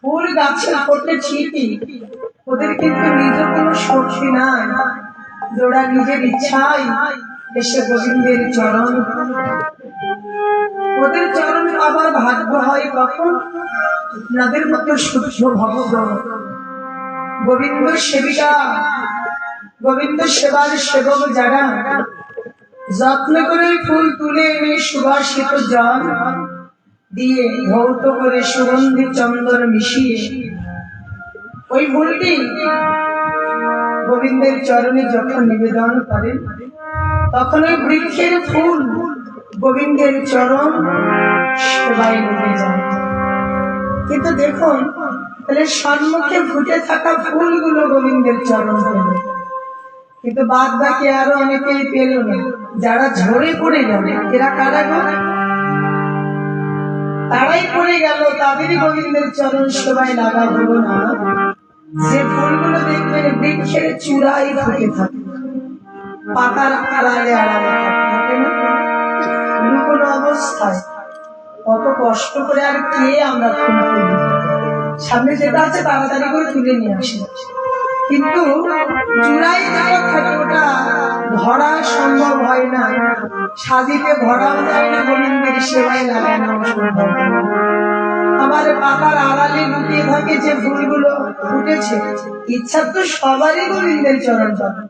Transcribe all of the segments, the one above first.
ফুল গাছে ফোটে ঠিকই, ওদের কিন্তু নিজ কোনো শক্তি নাই। ওরা নিজের ইচ্ছায় এসে গোবিন্দের চরণ, ওদের চরণ আবার ভাগ্য হয় কখন আপনাদের মতো শুদ্ধ ভক্ত গোবিন্দ সেবিকা, গোবিন্দ সেবার সেবক যারা যত্ন করে ফুল তুলে এনে সুবাসিত জল দিয়ে ধৌত করে সুগন্ধি চন্দন মিশিয়ে ওই ফুলটি গোবিন্দের চরণে যখন নিবেদন করেন, তখন ওই বৃক্ষের ফুল গোবিন্দের চরণ সেবায় লেগে যায়। কিন্তু দেখুন, তাহলে সম্মুখে ফুটে থাকা ফুলগুলো গোবিন্দের চরণ পেল, কিন্তু বাদ বাকি আরো অনেকেই পেল না। যারা ঝরে পড়ে গেল, এরা কারা গো? তারাই পড়ে গেল, তাদেরই গোবিন্দের চরণ সেবায় লাগা হলো না। যে ফুলগুলো দেখবেন বৃক্ষের চূড়ায় ফুটে থাকে, পাতার আড়ালে আড়ালে থাকে না, লুকোনো অবস্থায়, কত কষ্ট করে আর কে আমরা ফুল তুলি, সামনে যেটা আছে তাড়াতাড়ি করে তুলে নিয়ে আসি, কিন্তু চূড়ায় যেটা থাকে ওটা ধরা সম্ভব হয় না, সাজিতে ধরাও যায় না, গোবিন্দের সেবায় লাগানো সম্ভব। আমার পাতার আড়ালে লুকিয়ে থাকে যে ফুলগুলো ফুটেছে, ইচ্ছা তো সবারই গোবিন্দের চরণ পাবে,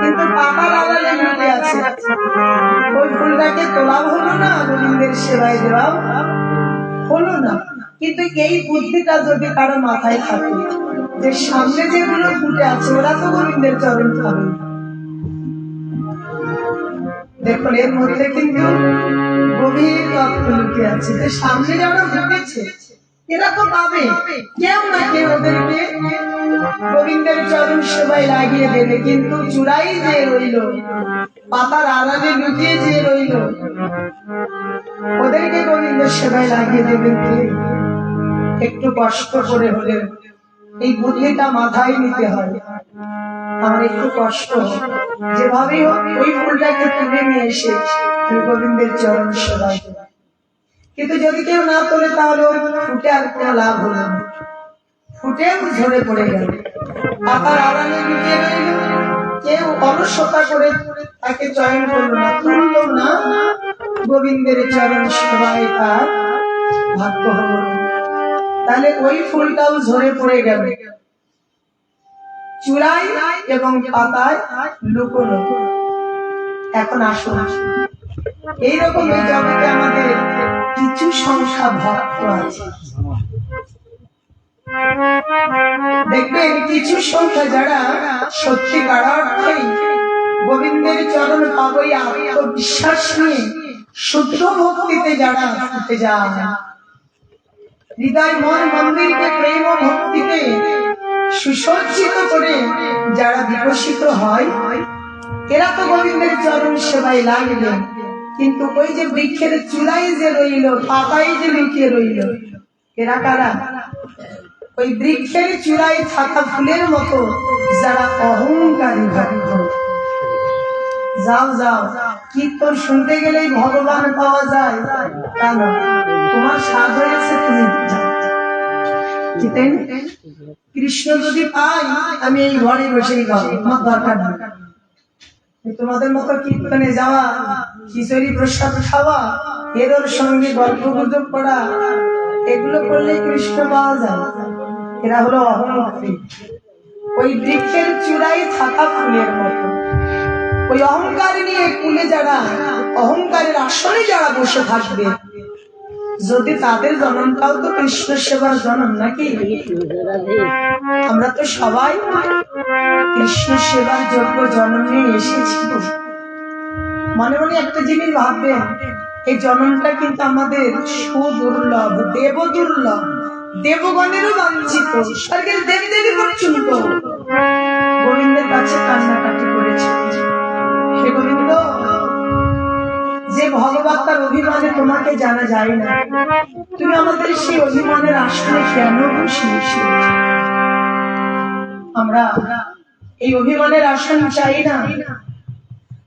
কিন্তু পাতার আড়ালে লুকিয়ে আছে, ওই ফুলটাকে তোলাও হলো না, গোবিন্দের সেবায় দেওয়াও হলো না। কিন্তু এই বুদ্ধিটা যদি কারো মাথায় থাকে যে সামনে যেগুলো ফুটে আছে ওরা তো গোবিন্দের চরণ পাবে, দেখুন এর মধ্যে কিন্তু গভীর তত্ত্ব লুকিয়ে আছে যে সামনে যারা ফুটেছে এরা তো পাবে, কেউ না কেউ ওদেরকে গোবিন্দের চরণ সেবায় লাগিয়ে দেবে, কিন্তু চূড়াই যে রইল, পাতার আড়ালে লুকিয়ে যে রইল, ওদেরকে গোবিন্দের সেবায় লাগিয়ে দেবে কে? একটু কষ্ট করে হলেও এই বুদ্ধিটা মাথায় নিতে হয়। আমার একটু কষ্ট যেভাবেই হোক ওই ফুলটাকে তুলে নিয়ে এসে গোবিন্দের চরণ সেবায় দেবে, কিন্তু যদি কেউ না তোলে তাহলে ওই ফুটে আর কোনো লাভ হলো না, ফুটেও ঝরে পড়ে গেল, পাতার আড়ালে লুকিয়ে রইল, কেউ অলসতা করে তাকে চয়ন করলো না, তুললো না, গোবিন্দের চরণ সেবায় তার ভাগ্য হলো, তাহলে ওই ফুলটাও ঝরে পড়ে গেল, চূড়ায় এবং পাতায় লুকোনো। এখন আসুন, এইরকম এই জগতে আমাদের কিছু সংখ্যা ভক্ত আছে, দেখবেন কিছু সংখ্যা যারা সত্যিকার অর্থেই গোবিন্দের চরণ পাবই আত্মবিশ্বাস নিয়ে শুদ্ধ ভক্তিতে যারা ফুটে যায়, হৃদয় মন মন্দিরকে প্রেম ও ভক্তিতে সুসজ্জিত করে যারা বিকশিত হয়, এরা তো গোবিন্দের চরণ সেবায় লাগবে, কিন্তু ওই যে বৃক্ষের চূড়ায় যে রইল, পাতায় যে লুকিয়ে রইল, এরা কারা? ওই বৃক্ষের চূড়ায় থাকা ফুলের মতো যারা অহংকারী ভক্ত। যাও যাও, কীর্তন শুনতে গেলেই ভগবান পাওয়া যায় তা না, তোমার সাধ হয়েছে, তুমি যাও। কৃষ্ণ যদি পাই আমি এই ঘরে বসেই পাবো, আমার দরকার নেই তোমাদের মতো কীর্তনে যাওয়া, খিচুড়ি প্রসাদ খাওয়া, এর সঙ্গে গল্প গুজব করা, এগুলো করলে কৃষ্ণ পাওয়া যায়। এরা হলো অহংকারী, ওই বৃক্ষের চূড়ায় থাকা ফুলের মতো। ওই অহংকার নিয়ে কুলে যারা, অহংকারের আসনে যারা বসে থাকবে, যদি তাদের জন্মটাও তো কৃষ্ণ সেবার জন্ম নাকি? আমরা তো সবাই কৃষ্ণ সেবার যোগ্য জন্ম নিয়ে এসেছি। মনে মনে একটা জিনিস ভাববেন, এই জন্মটা কিন্তু আমাদের সুদুর্লভ, দেব দুর্লভ, দেবগণেরও বাঞ্ছিত, স্বর্গের দেবদেবী পর্যন্ত গোবিন্দের কাছে কান্নাকাটি করেছে। সে গোবিন্দ, যে ভগবান তার অভিমানে তোমাকে জানা যায় না, তুমি আমাদের সেই অভিমানের আসনে কেন বসিয়েছি? আমরা এই অভিমানের আসন চাই না,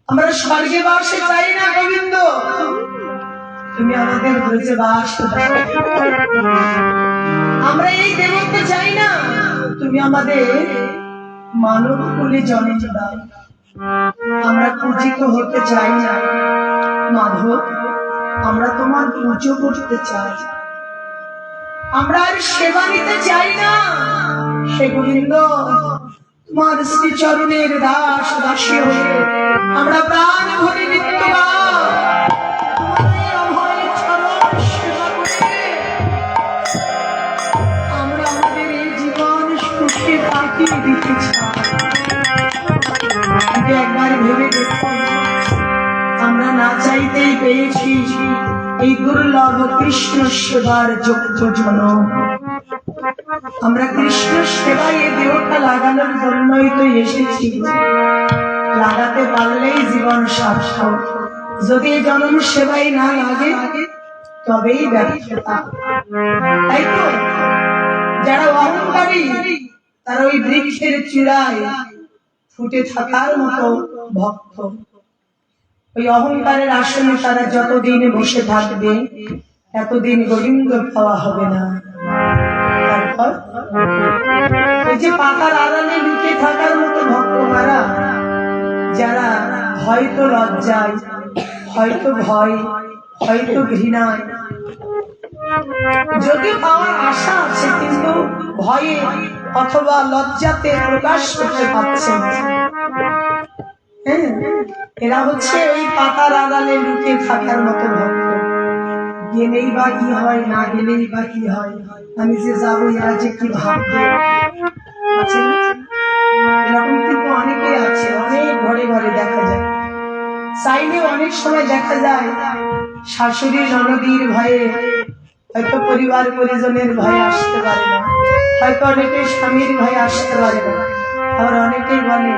আমরা স্বর্গে বাসে চাই না গোবিন্দ, তুমি আমাদের ব্রজে বাস দাও। আমরা এই দেবত্ব চাই না, তুমি আমাদের মানব কুলে জন্ম দাও। আমরা পূজিত হতে চাই না মাধব, আমরা তোমার পুজো করতে চাই। আমরা আর সেবা নিতে চাই না হে গোবিন্দ, তোমার শ্রী চরণের দাস দাসী হয়ে আমরা প্রাণ ভরে নিত্যকাল তোমাদের অভয় চরণ সেবা করে আমরা আমাদের এই জীবন সুখে কাটিয়ে দিতে চাই। একবার ভেবে দেখো, আমরা না চাইতেই পেয়েছি এই দুর্লভ কৃষ্ণ সেবার যোগ্য জনম। আমরা কৃষ্ণ সেবায় এই দেহটা লাগানোর জন্যই তো এসেছি। লাগাতে পারলেই জীবন সার্থক, যদি এই জনম সেবায় না লাগে তবেই ব্যর্থতা। তাই তো যারা অহংকারী তারা ওই বৃক্ষের চূড়ায় ফুটে থাকার মতো ভক্ত। ওই অহংকারের আসনে তারা যতদিন বসে থাকবে এতদিন গোবিন্দ পাওয়া হবে না। তারপর ওই যে পাতার আড়ালে লুকিয়ে থাকার মতো ভক্তরা, যারা হয়তো লজ্জায়, হয়তো ভয়, হয়তো ঘৃণায়, যদি পাওয়ার আশা আছে কিন্তু ভয়ে অথবা লজ্জাতে প্রকাশ করতে পারছে না, এরা হচ্ছে ওই পাতার আড়ালে লুকিয়ে থাকার মতো ভক্ত। গেলেই বা কি হয়, না গেলেই বা কি হয়, আমি যে যাবো এরা যে কি ভাববে। এরকম কিন্তু অনেকে আছে, অনেক ঘরে ঘরে দেখা যায়। চাইলে অনেক সময় দেখা যায় শাশুড়ি ননদীর ভয়ে হয়তো পরিবার পরিজনের ভয়ে আসতে পারে না, হয়তো অনেকে স্বামীর ভয়ে আসতে পারে না, আবার অনেকেই বলে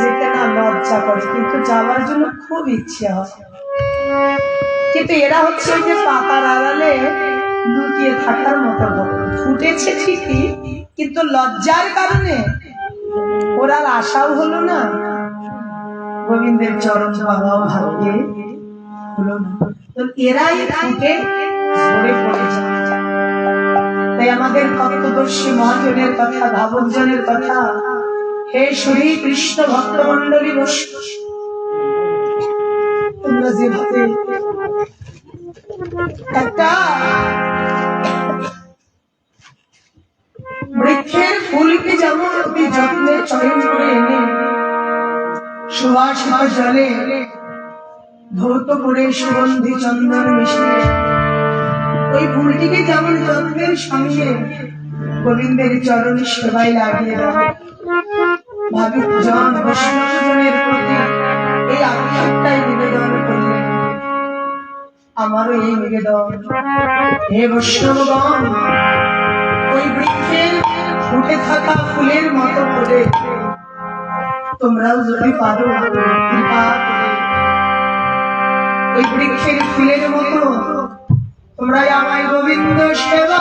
যেতে না লজ্জা করে, কিন্তু যাওয়ার জন্য খুব ইচ্ছে হয়। কিন্তু এরা হচ্ছে ওই যে পাতার আড়ালে লুকিয়ে থাকার মতো ভক্ত। ফুটেছে ঠিকই, কিন্তু লজ্জার কারণে ওরা আশাও হলো না, গোবিন্দের চরণ পাওয়াও ভাগ্যে হলো না। তো এরাই ফুটে ঝরে পড়ে যায়। তাই আমাদের তত্ত্বদর্শী মহাজনের কথা, ভাবকজনের কথা, হে শ্রী কৃষ্ণ ভক্ত মন্ডলী বসু, তোমরা যেভাবে একটা বৃক্ষের ফুলকে যেমন অতি যত্নে চয়ন করে এনে সুবাসিত জলে ধৌত করে সুগন্ধি চন্দন মিশিয়ে ওই ফুলটিকে যেমন যত্নের সঙ্গে গোবিন্দের চরণ সেবায় লাগিয়ে দেয়, ভাবিক জন বৈষ্ণবজনের প্রতি এই আক্ষেপটাই নিবেদন করলেন। আমারও এই নিবেদন, হে বৈষ্ণবগণ, ওই বৃক্ষের ফুটে থাকা ফুলের মতো করে তোমরাও যদি পারো কৃপা করে ওই বৃক্ষের ফুলের মতো তোমরাই আমায় গোবিন্দ সেবা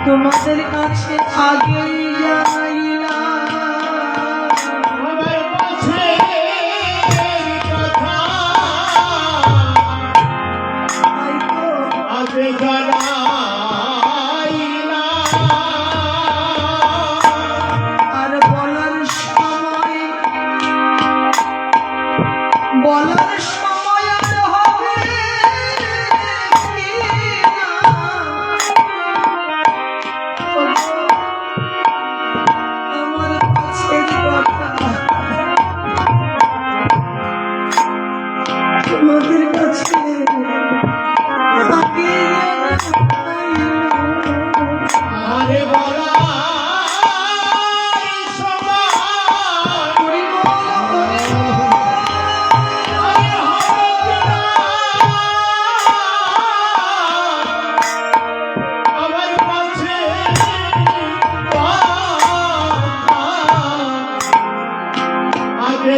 তোমাদের কাছে আগে জানাইলা আমার কাছে কথা আগে জানাইলা আর বলার সময় আর হবে আমার কাছের কথা তোমাদের কাছে আগে আরে বলা আগে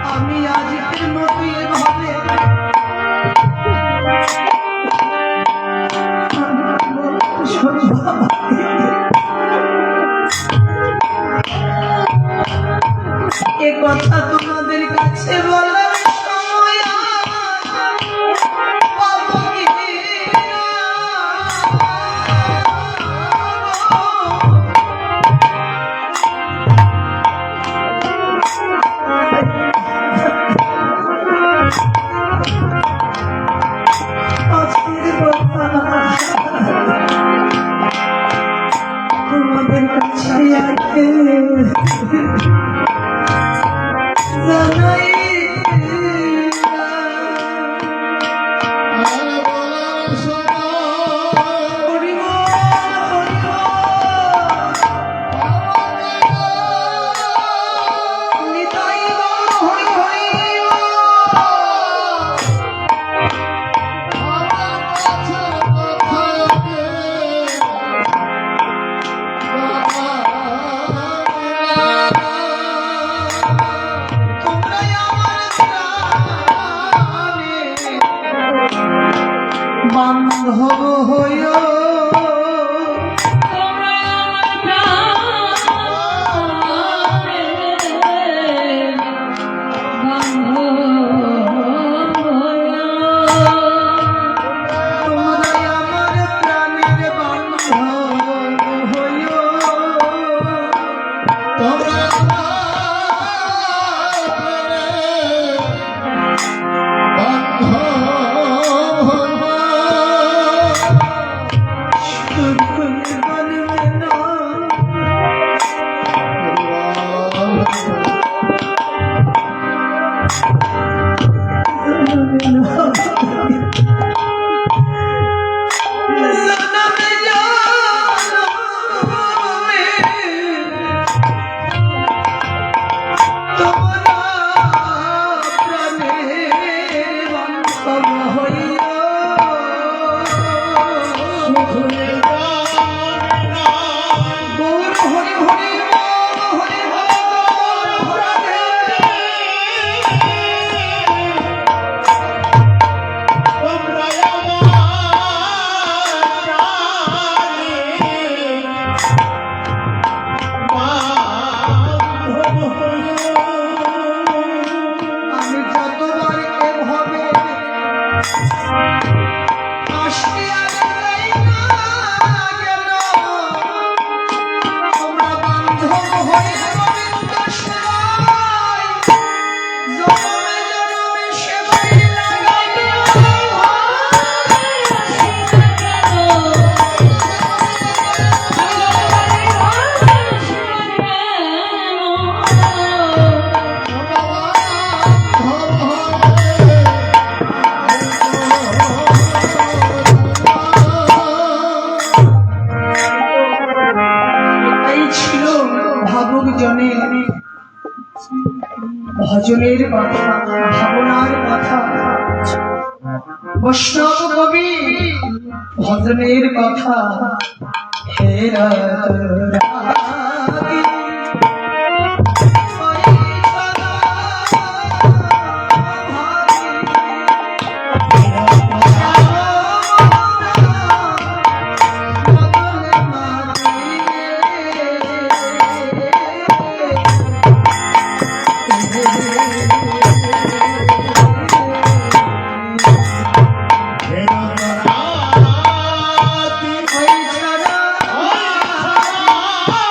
আমি আজকের মতো এভাবে এ কথা তোমাদের কাছে বলার সময় পাবো কি না? আজকের কথা তোমাদের কাছে আগে জানাই বান্ধব হইও তোমরা আমার প্রাণের বান্ধব হইও আমি যতবার এভাবে আসি আর যাই না কেন, তোমরা বান্ধব হয়ে গোবিন্দ সেবায় জনমে জনমে সেবায় লাগাইও। এই ছিল ভাবুক জনের ভজনের কথা, ভাবনার কথা। বৈষ্ণব কবি ভজনের কথা। হে রাধি Oh,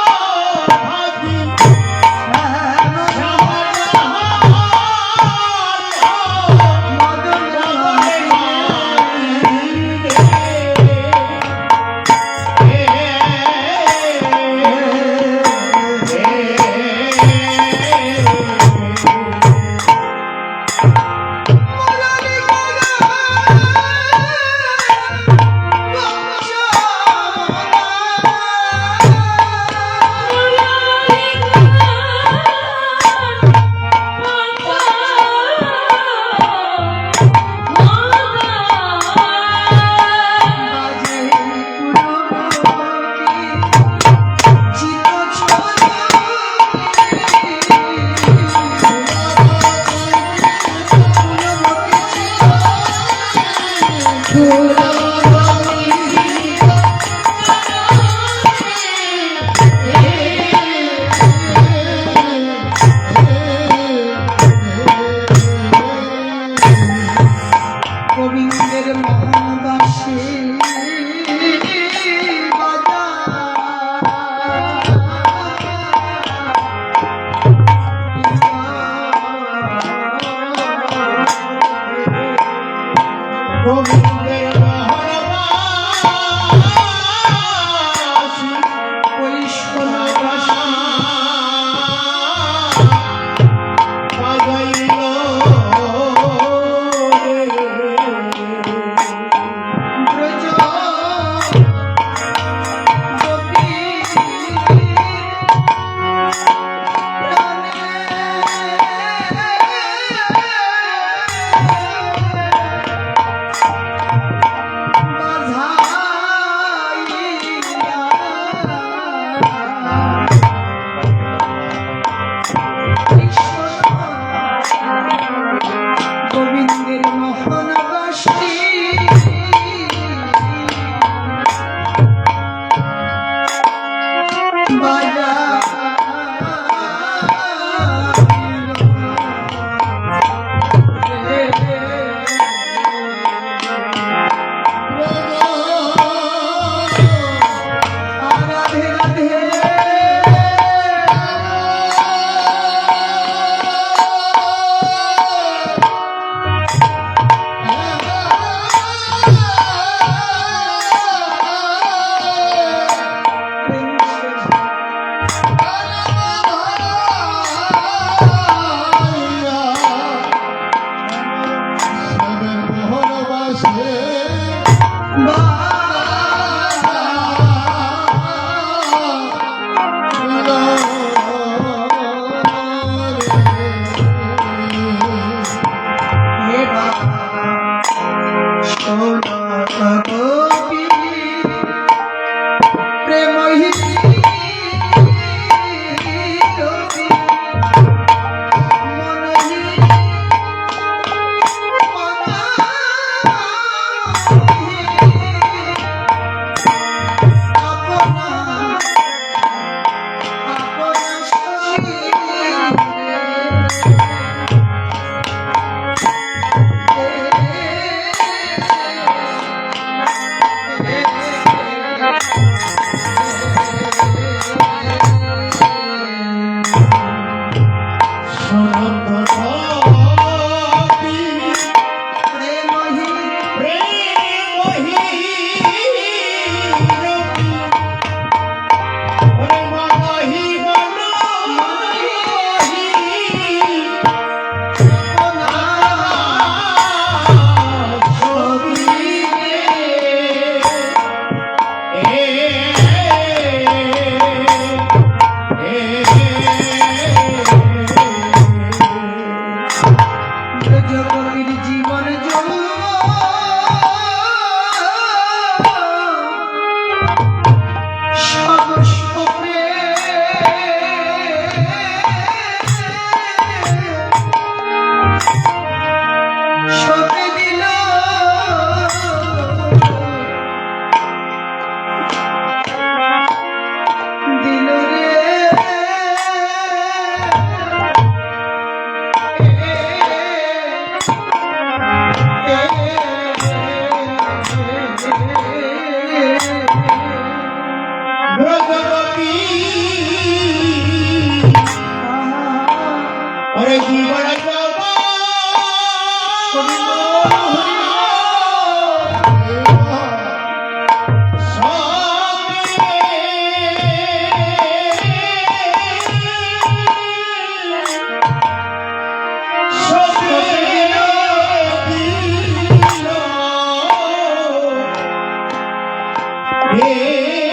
Hey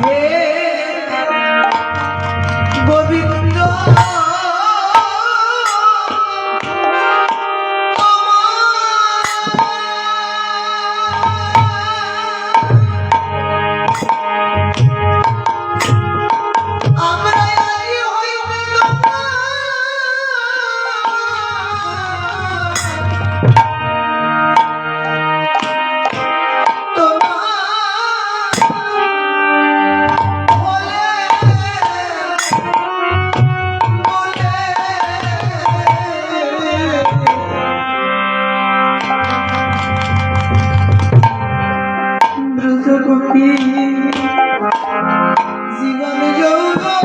হে গোবিন্দ আমরা হইব ব্রজগোপী জীবন যৌবন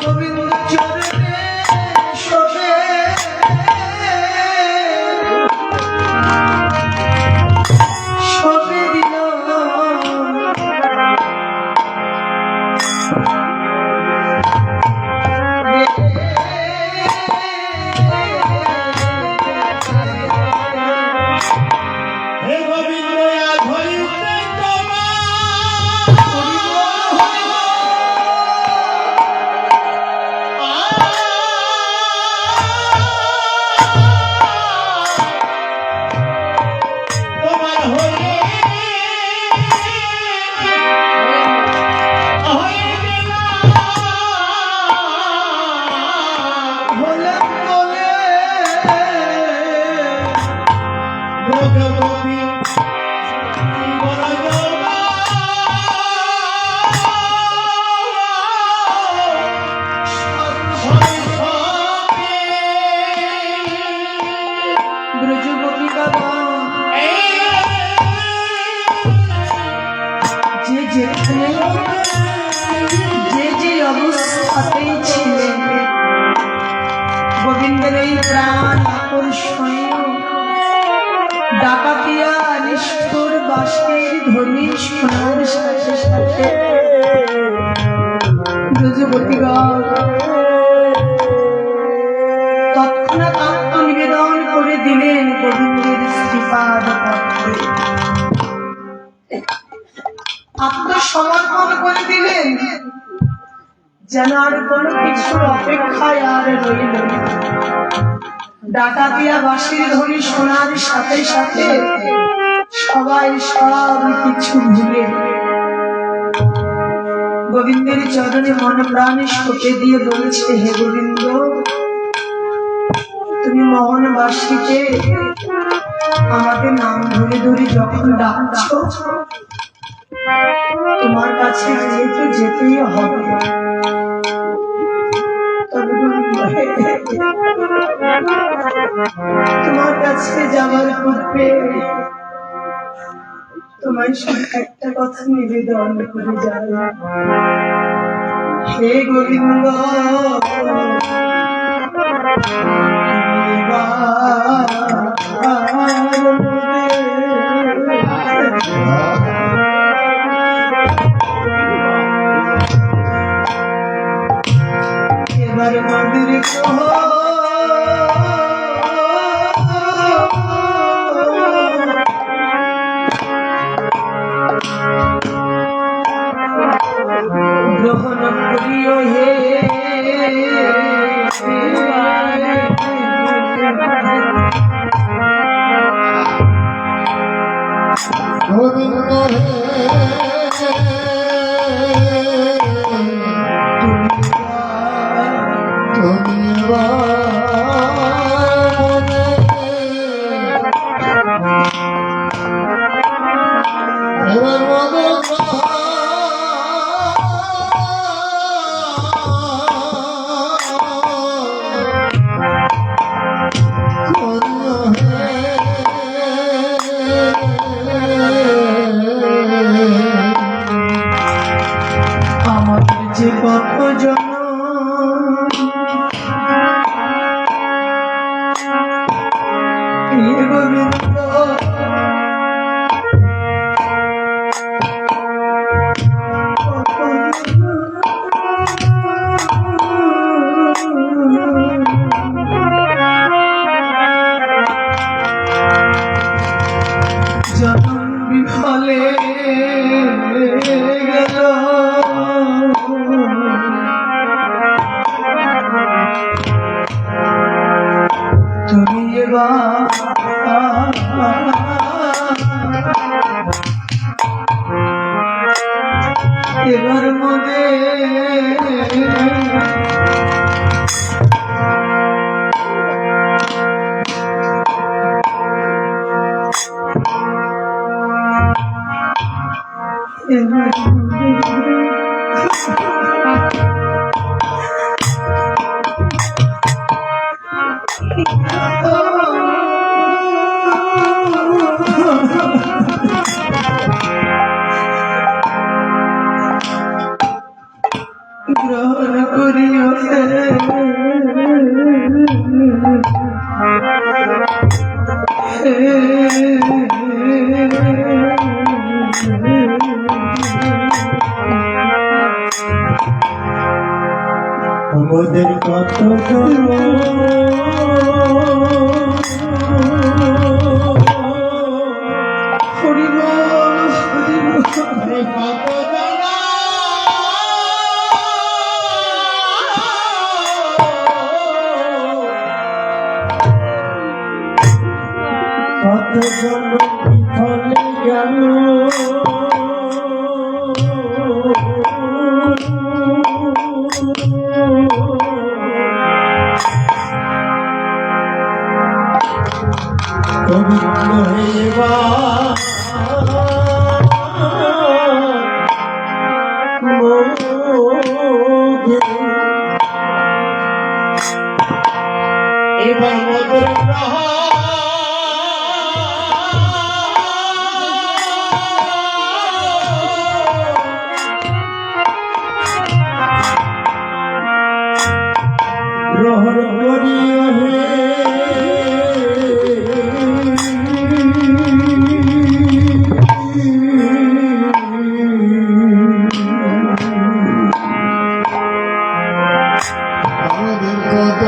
গোবিন্দ চরণে শোভে শোভে দিল হে গোবিন্দ ধরিতে তোমার হয়ে বলে বলে ব্রজগোপী ব্রজগোপী বাবা যে যেখানে যে যে অবস্থাতেই ছিলেন গোবিন্দের এই প্রাণ আকর্ষণীয় ডাকাতিয়া নিষ্ঠুর বাসের ধ্বনি শোনার সাথে সাথে ব্রজবতীগণ তৎক্ষণাৎ আত্মনিবেদন করে দিলেন গোবিন্দের শ্রীপাদ পদ্মে আত্মসমর্পণ করে দিলেন যেন আর কোনো কিছুর অপেক্ষায় আর রইল না। ডাকাতিয়া বাঁশির ধ্বনি শোনার সাথে সাথে সবাই সব কিছু ভুলে গোবিন্দের চরণে মন প্রাণে সঁপে দিয়ে বলেছে, হে গোবিন্দ, তুমি মোহনবাসীকে আমাদের নাম ধরে ধরে যখন ডাকছো, তোমার কাছে যেহেতু যেতেই হবে, তবে তোমার কাছে যাবার পূর্বে তোমায় শুধু একটা কথা নিবেদন করে যাই, হে গোবিন্দ, এবার মন্দির গ্রহণ করিও হে গোবিন্দ তুমি এবার মনে যে কত জন গোবিন্দ জনম বিফলে গেল তুমি এবার মনে এবার গ্রহণ করিও আমাদের কত হরিব কত জন বিফলে গেল পবিত্র হইবা এবার মধুর গ্রহণ করিও হে আমাদের কত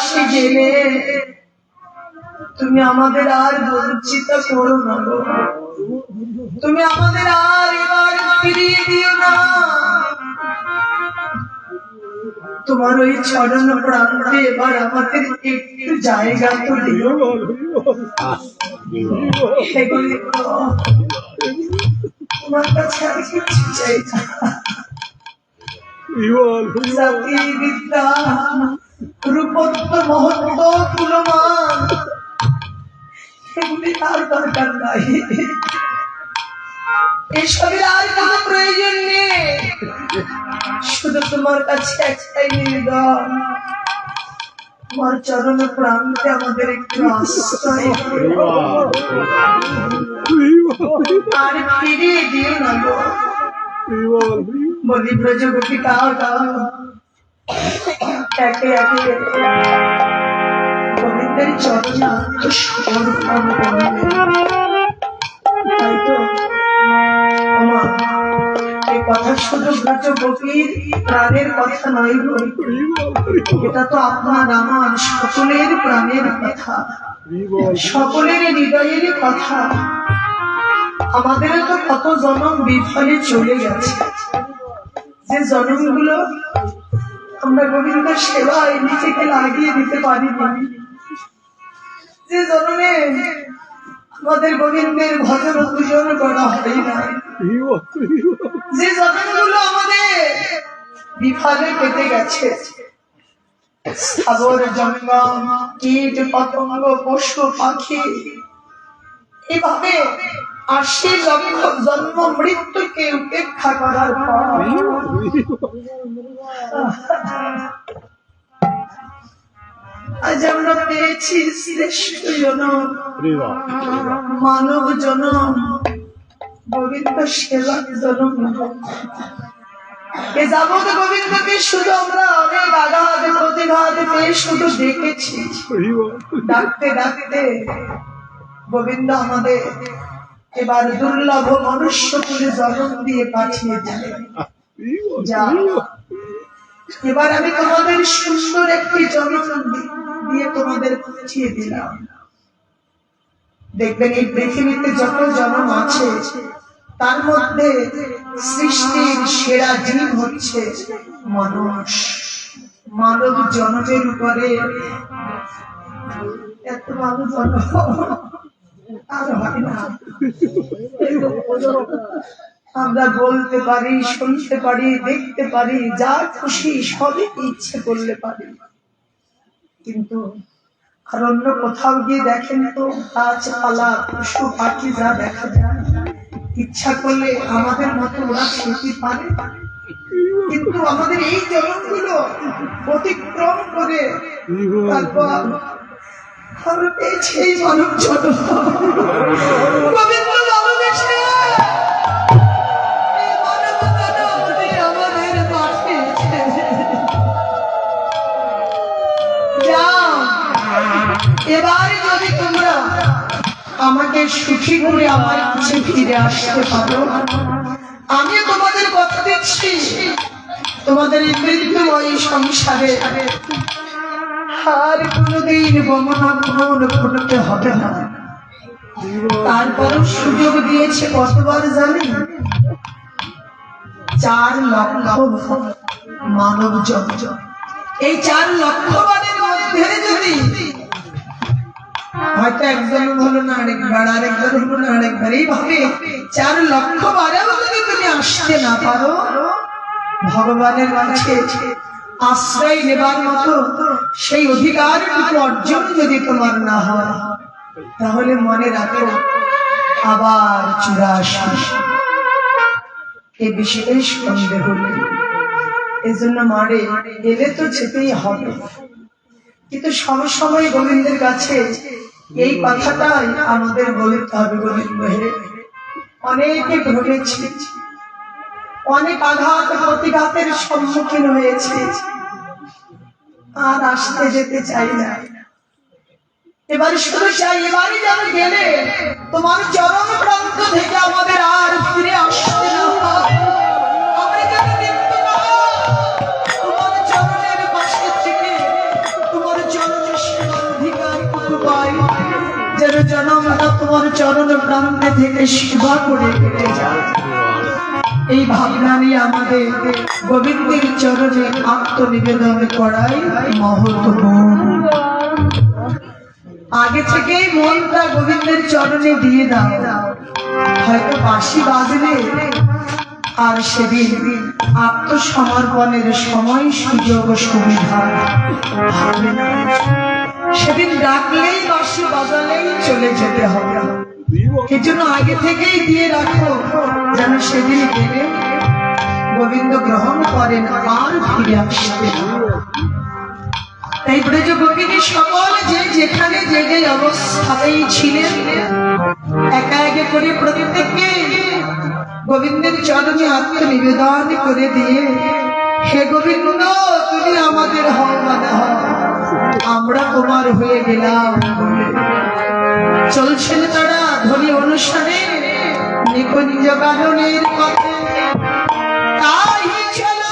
আসে গেলে তুমি আমাদের আর বঞ্চিত করো না গো। তুমি আমাদের আর এবার ফিরিয়ে দিও না। তোমার ওই চরণ প্রান্তে এবার আমাদের একটু জায়গা তো দিও। এগুলি তোমার কাছে আর কিছু চাই না। জাতি বিদ্যা রূপত্ব মহত্ব তুলমান এগুলি আর দরকার নাই। এসবের আর কোনো প্রয়োজন নেই। শুধু তোমার কাছে একটাই নিবেদন, তোমার চরণ প্রান্তে আমাদের একটু আশ্রয় দিও। আর ফিরিয়ে দিও না গো। বলি ব্রজগোপী কাও একে একে গোবিন্দের চরণে আত্মসমর্পণ করবে। তাই তো আমার এই কথা শুধু ব্রজগোপীর প্রাণের কথা নয় গো, এটা তো আপনার আমার সকলের প্রাণের কথা, সকলের হৃদয়ের কথা। আমাদের তো কত জন্ম বিফলে চলে গেছে, যে জন্মগুলো আমরা গোবিন্দের সেবায় নিজেকে লাগিয়ে দিতে পারিনি, যে জন্মে আমাদের গোবিন্দের ভজন পূজন করা হয় না, যে জন্মগুলো আমাদের বিফলে কেটে গেছে। সাগর জঙ্গম কীট পতঙ্গ পশু পাখি এভাবে ৮০ লক্ষ জন্ম মৃত্যুকে উপেক্ষা করার পর আজ আমরা পেয়েছি শ্রেষ্ঠ জনম, মানব জনম, গোবিন্দ সেবার জনম। এ যাবৎ গোবিন্দকে শুধু আমরা অনেক আঘাত প্রতিঘাত পেয়ে শুধু দেখেছি। ডাকতে ডাকতে গোবিন্দ আমাদের এবার দুর্লভ মনুষ্য কুলে জন্ম দিয়ে পাঠিয়ে দিলেন। যা এবার আমি তোমাদের সুন্দর একটি জন্ম দিয়ে তোমাদের পাঠিয়ে দিলাম। দেখবেন এই পৃথিবীতে যত জন্ম আছে তার মধ্যে সৃষ্টির সেরা জীব হচ্ছে মানুষ। মানব জন্মের উপরে এত ভালো জন্ম আর হয় না। আমরা বলতে পারি, শুনতে পারি, দেখতে পারি, যা খুশি সবই ইচ্ছে করলে পারি, কিন্তু আর অন্য কোথাও গিয়ে দেখেন তো গাছপালা পশু পাখি যা দেখা যায়, ইচ্ছা করলে আমাদের মতো ওরা খেতে পারে। কিন্তু আমাদের এই জন্মগুলো অতিক্রম করে তারপর আমরা পেয়েছি এই মানব জন্ম। গোবিন্দ ভালোবেসে এই মানব জন্মটি আমাদের পাঠিয়েছে। যাও এবারে যদি তোমরা আমাকে সুখী করে আমার কাছে ফিরে আসতে পারো, আমি তোমাদের কথা দিচ্ছি তোমাদের এই মৃত্যুময় সংসারে আর কোনদিন গমনাগমন করতে হবে না। তারপরও সুযোগ দিয়েছে কতবার জানি? 4 লক্ষ মানব জন্ম। এই 4 লক্ষ বারের মধ্যে যদি হয়তো একজন হলো না আরেকবার, আরেকজন হলো না আরেকবার, এইভাবে 4 লক্ষ বারেও যদি তুমি আসতে না পারো, ভগবানের কাছে আশ্রয় নেবার মতো সেই অধিকারটুকু অর্জন যদি তোমার না হয়, তাহলে মনে রাখো আবার 84 এ বিষয়ে সন্দেহ নেই। এই জন্য মারে এলে তো যেতেই হবে, কিন্তু সবসময় গোবিন্দের কাছে এই কথাটাই আমাদের বলতে হবে। গোবিন্দ হে, অনেকে ভুগেছি, অনেক আঘাত প্রতিঘাতের সম্মুখীন হয়েছে, আর আসতে যেতে চাই না। এবার শুধু চাই এবারই যেন গেলে তোমার চরম প্রান্ত থেকে আমাদের আর ফিরে আসতে না হয়। আমরা যেন নিত্যকাল তোমার চরণের পাশে থেকে তোমার চরণ আমরা তোমার চরণ প্রান্তে থেকে সেবা করে কেটে যাও। এই ভাবনা নিয়ে আমাদের গোবিন্দের চরণে আত্মনিবেদন করাই মহৎ গুণ। আগে থেকেই মনটা গোবিন্দের চরণে দিয়ে দাও, হয়তো বাঁশি বাজলে আর সেদিন আত্মসমর্পণের সময় সুযোগ সুবিধা হবে না। সেদিন ডাকলেই বাঁশি বাজালেই চলে যেতে হবে। এর জন্য আগে থেকেই দিয়ে রাখো, যেন সেদিন গেলে গোবিন্দ গ্রহণ করেন আর ফিরে আসবে না। তাই ব্রজ গোপিনী সকল যে যেখানে যে যে অবস্থাতেই ছিলেন, একা একে করে প্রত্যেককে গোবিন্দের চরণে আত্মনিবেদন করে দিয়ে, হে গোবিন্দ তুমি আমাদের হও মানে হও, আমরা তোমার হয়ে গেলাম বলে চলছেন তারা ধ্বনি অনুষ্ঠানে নিকুঞ্জ গানের পথে। তাই চলো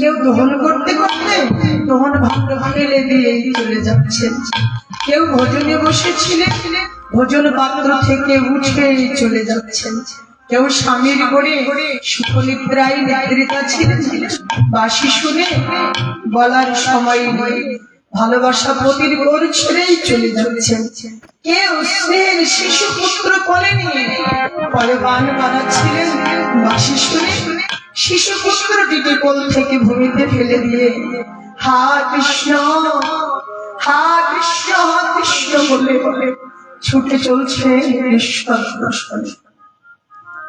কেউ দহন করতে করতে দহন ভাণ্ড ফেলে দিয়ে চলে যাচ্ছেন, কেউ ভোজনে বসেছিলেন ভোজন পাত্র থেকে উঠে চলে যাচ্ছেন, কেউ স্বামীর করে সুখনিদ্রায় নিদ্রিতা ছিলেন, বাঁশি শুনে বলার সময় নেই, ভালোবাসা পতির ঘর ছেড়েই চলে যাচ্ছেন, কেউ স্নেহের শিশু পুত্র কোলে নিয়ে পরে গান বানাচ্ছিলেন, বাঁশি শুনে শিশু পুত্রটিকে কোল থেকে ভূমিতে ফেলে দিয়ে হা কৃষ্ণ হা কৃষ্ণ হা কৃষ্ণ বলে বলে ছুটে চলছে ঈশ্বর দর্শনে।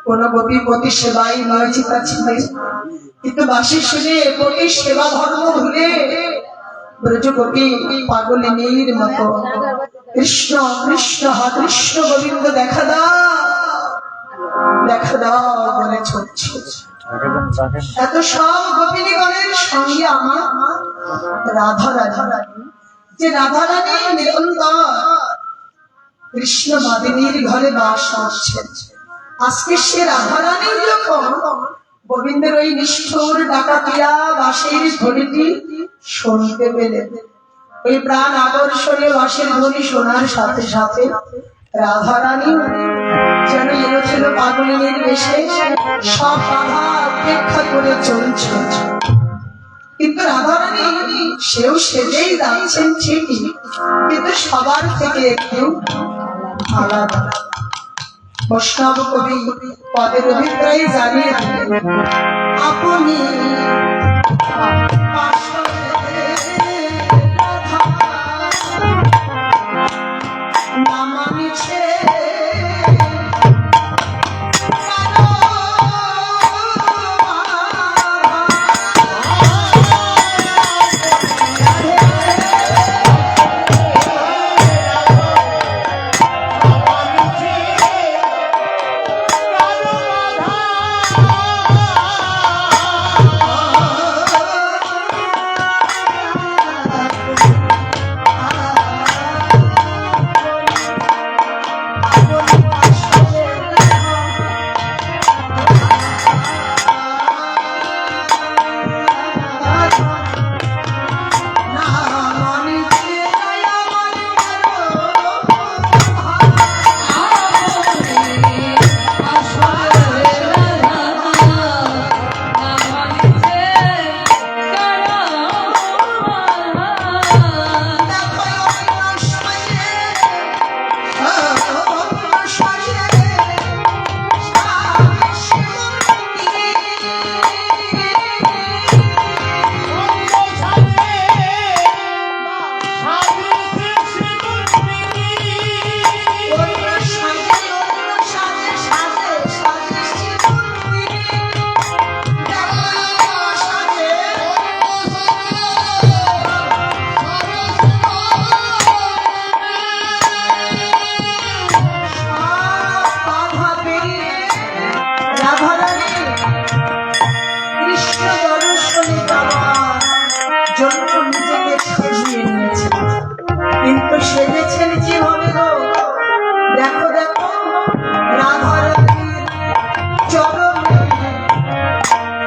কোন গোপী পতি সেবাই নিয়োজিতা ছিলেন, কিন্তু বাঁশি শুনে পতি সেবা ধর্ম ভুলে ব্রজগোপী পাগলিনীর মতো কৃষ্ণ কৃষ্ণ হা কৃষ্ণ গোবিন্দ দেখা দাও বলে ছুটছে। এত সব গোপিনীগণের সঙ্গে আমার রাধা রানী, যে রাধা রানী নিরন্তর কৃষ্ণ মাদিনীর ঘরে বাস করছেন। আজকে সে রাধা রানী যখন গোবিন্দের ওই নিষ্ঠুর ডাকাতিয়া বাঁশির ধ্বনিটি শুনতে পেলেন, ওই প্রাণ আকর্ষণীয় বাঁশির ধ্বনি শোনার সাথে সাথে রাধা রানী যেন এলোছিল পাগলিনীর বেশে সব বাধা উপেক্ষা করে চলছে। কিন্তু রাধা রানী সেও সেজেই যাচ্ছেন ঠিকই, কিন্তু সবার থেকে একটু আলাদা। বৈষ্ণব কবি পদের অভিপ্রায় জানিয়ে দিলেন, আপনি নামানিছে কিন্তু সেজেছেন কিভাবে গো? দেখো দেখো রাধা রানীর চরণে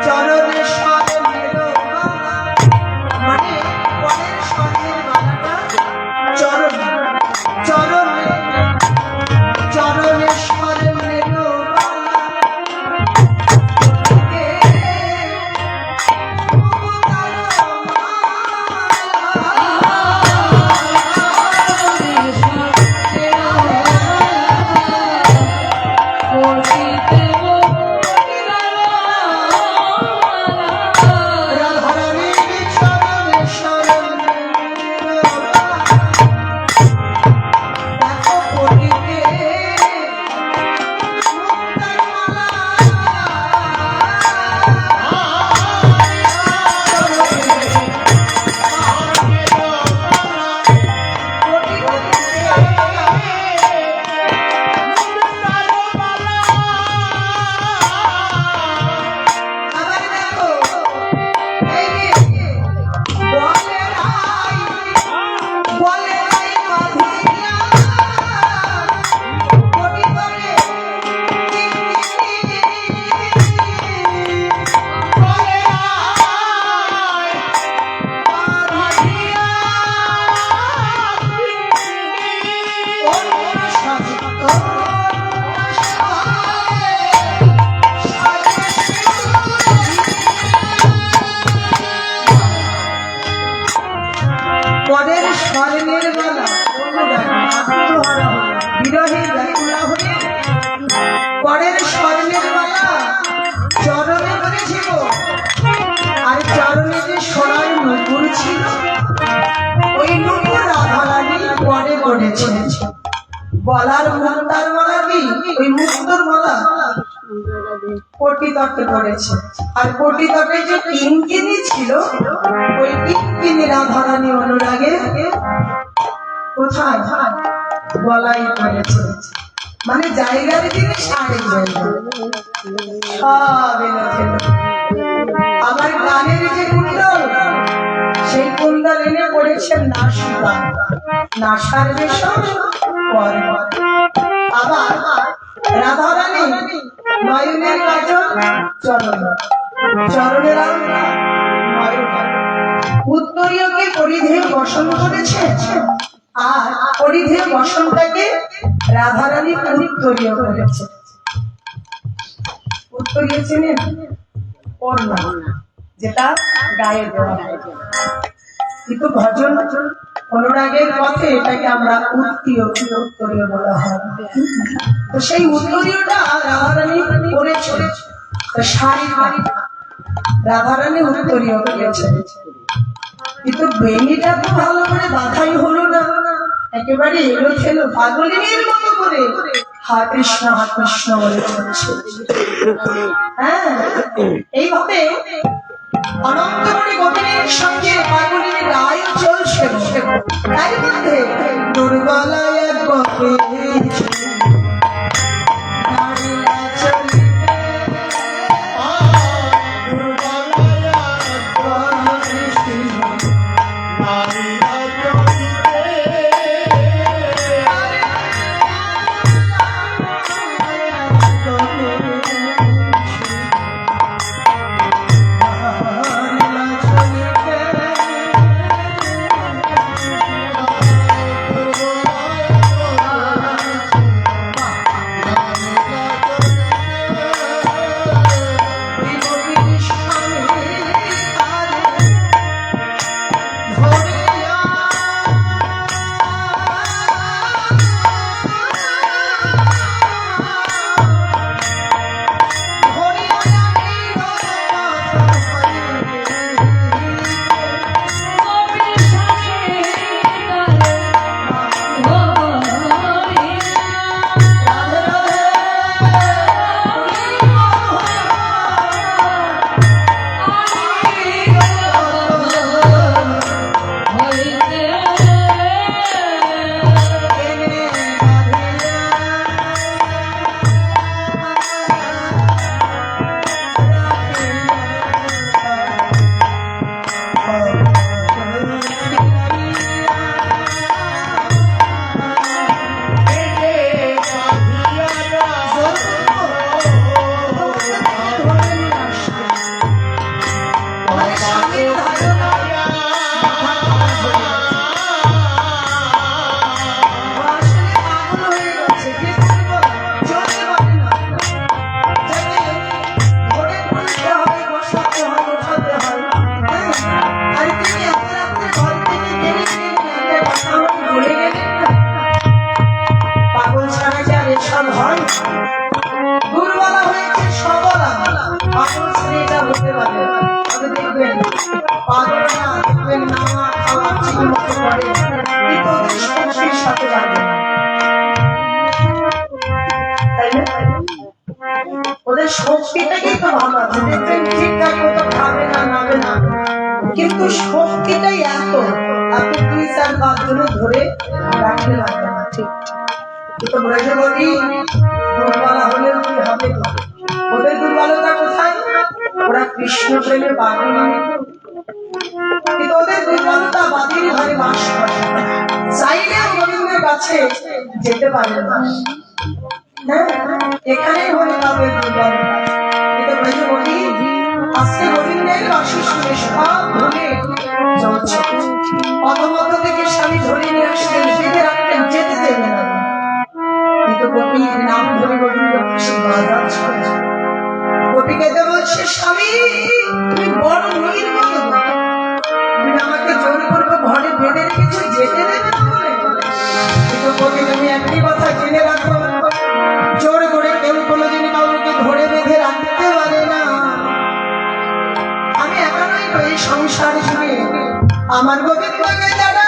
চরণে স্বর্ণের মালা, মানে পরের স্বর্ণের মালাটা চরণে চরণে চরণে স্বর্ণের মালা। পরের স্বর্ণের মালা বিরহের ব্যাকুলা হয়ে পরের স্বর্ণের মালা চরণে পড়েছিল, আর চরণে যে সোনার নুপুর ছিল ওই নুপুর রাধা রানী পরে পড়েছে। গলার মুক্তার মালা কি ওই মুক্তর মালা কোটি তটে পড়েছে, আর কোটি তটে যে কিঙ্কিনি ছিল ওই কিঙ্কিনি রাধা রানী অনুরাগে কোথায় গলায় পড়েছে, মানে জায়গার জিনিস আরেক জায়গায় সব এলো ফেলো। আমার গানের যে কুণ্ডল, সেই কুণ্ডল এনে পড়েছেন নাসিকা, নাসার বেশন পরে। আবার রাধারানী নয়নের কাজল চরণ, চরণের উত্তরীয়কে পরিধেয় বসন করেছে, আর পরিধেয় বসনটাকে রাধারানী উত্তরীয় করেছে। উত্তরীয় চেনেন? ওড়না, যেটা গায়ে দেওয়া হয়। কিন্তু ভজন অনুরাগের পথে এটাকে আমরা উত্তরীয় বলা হয়। তো সেই উত্তরীয়টা রাধারানী করেছে, শাড়ি রাধারানী উত্তরীয় করেছে। কিন্তু বেনিটা তো ভালো করে বাঁধাই হলো না, একেবারে এলো খেলো পাগলিনীর মতো করে হা কৃষ্ণ বলে চলছে। হ্যাঁ, এইভাবে অনন্তমণি গোপিনীর সঙ্গে পাগলিনী রায় চলছে। তাই মধ্যে দুর্বলায় এক গোপী ওদের শক্তিটাকেই তো ভালো আছে, দেখবেন ঠিকঠাক মতো খাবে না নাবে না, কিন্তু শক্তিটাই এত আপনি 2-4-5 জনে ধরে রাখতে লাগবে না। ঠিক কিন্তু বলেছে বলি দুর্বলা হলে কি হবে? ওদের দুর্বলতা কোথায়? ওরা কৃষ্ণ প্রেমে পাগল, কিন্তু ওদের দুর্বলতা বাদির ঘরে বাস করে, চাইলে গোবিন্দের কাছে যেতে পারে না। এখানেই হয়ে যাবে দুর্বলতা। কিন্তু বলেছে বলি আজকে গোবিন্দের বাসি শুনে সব ভুলে চলছে। প্রথমত থেকে স্বামী ধরে নিয়ে আসতেন, বেঁধে রাখতেন, যেতে দেবে না। কিন্তু গোপীর নাম ধরে গোবিন্দ খুশি বাজার চলছে। গোপীকে তো বলছে স্বামী তুমি বড় নদীর মতো, তুমি আমাকে জোর করবো ঘরে বেঁধে রেখেছো, যেতে দেবে না বলে। কিন্তু গোপী তুমি একটি কথা জেনে রাখো, জোর করে কেউ কোনোদিন কাউকে ধরে বেঁধে রাখতে পারে না। আমি একা নই এই সংসার জুড়ে আমার গোবিন্দকে যারা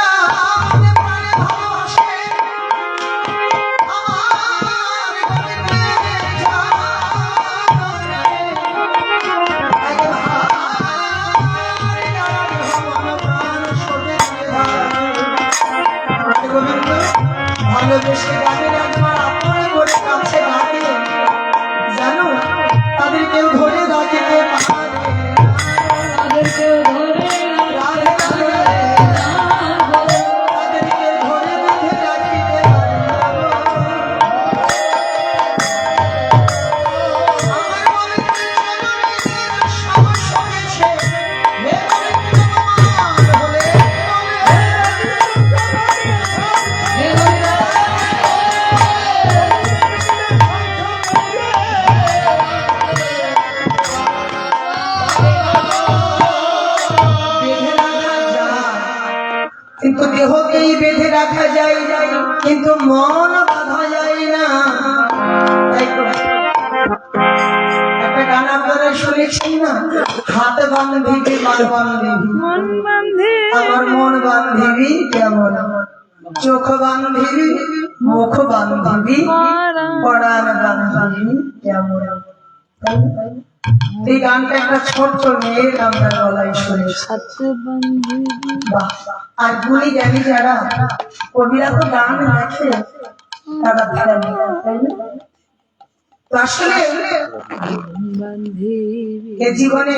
ভালোবেসে তাদের একবার আপন করে কাছে ডাকে, জানো তাদের কেউ ধরে ডাকিতে পারে, তাদের কেউ ধরে বেঁধে রাখিতে পারে। আমার গোবিন্দের সাহস হয়েছে, হে গোবিন্দ আমার বলে বেঁধে রাখা যায়, কিন্তু দেহকেই বেঁধে রাখা যায়, কিন্তু মন বাঁধা যায় না। তাই তো একটা গান আপনারা শুনেছেন না, হাত বান্ধিবি মার বান্ধিবি, আমার মন বান্ধিবি কেমন, চোখ বান্ধিবি মুখ বান্ধিবি, পড়ার বান্ধিবি কেমন। তাই না? এই গানটা একটা ছোট্ট মেয়ের আমরা গলায় শুনেছি। বাহ! আর গুলি জ্ঞানী যারা কবিরা তো গান লেখে, তারা ধ্যান দেয়, তাই না? তো আসলে এ জীবনে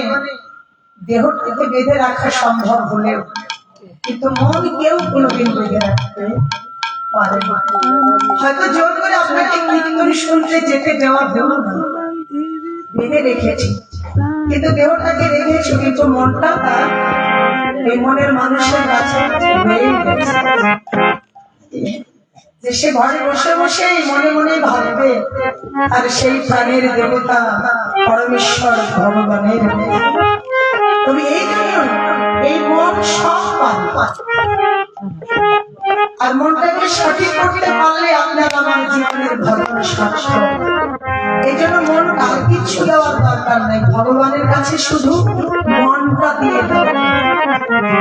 দেহটাকে বেঁধে রাখা সম্ভব হলেও কিন্তু মন কেউ কোনোদিন বেঁধে রাখতে পারে না। হয়তো জোর করে আপনাকে কীর্তন শুনতে যেতে দেওয়া হলো না, বেঁধে রেখেছি, কিন্তু দেহটাকে রেখেছি, কিন্তু মনটা তার এই মনের মানুষের কাছে রয়েই গেছে। যে সে ঘরে বসে বসে মনে মনে ভাববে, আর সেই প্রাণের দেবতা পরমেশ্বর ভগবানের। তবে এই জন্য এই মন সব পায়, আর মনটাকে সঠিক করতে পারলে আপনার আমার জীবনের ভজন সার্থক। এই জন্য মন আর কিছু দেওয়ার দরকার নাই, ভগবানের কাছে শুধু মনটা দিয়ে দেবে।